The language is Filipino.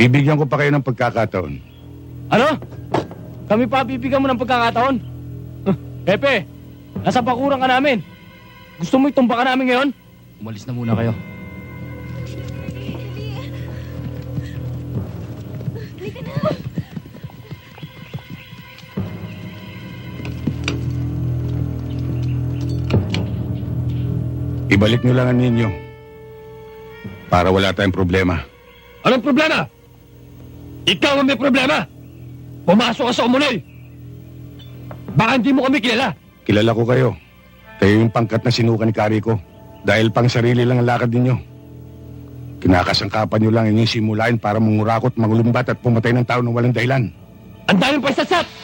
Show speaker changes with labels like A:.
A: Bibigyan ko pa kayo ng pagkakataon.
B: Ano? Kami pa bibigyan mo ng pagkakataon? Pepe, nasa bakuran ka namin. Gusto mo itumba ka namin ngayon? Umalis na muna kayo.
C: Halika na.
A: Ibalik nyo lang ang ninyo. Para wala tayong problema.
B: Anong problema? Ikaw ang may problema! Pumasok ka sa umuloy! Baka hindi mo kami kilala.
A: Kilala ko kayo. Kayo yung pangkat na sinuka ni Kariko. Dahil pang sarili lang ang lakad ninyo. Kinakasangkapan nyo lang inyong simulain para mangurakot, mangulumbat at pumatay ng tao ng walang dahilan.
B: Ang daming pagsasat!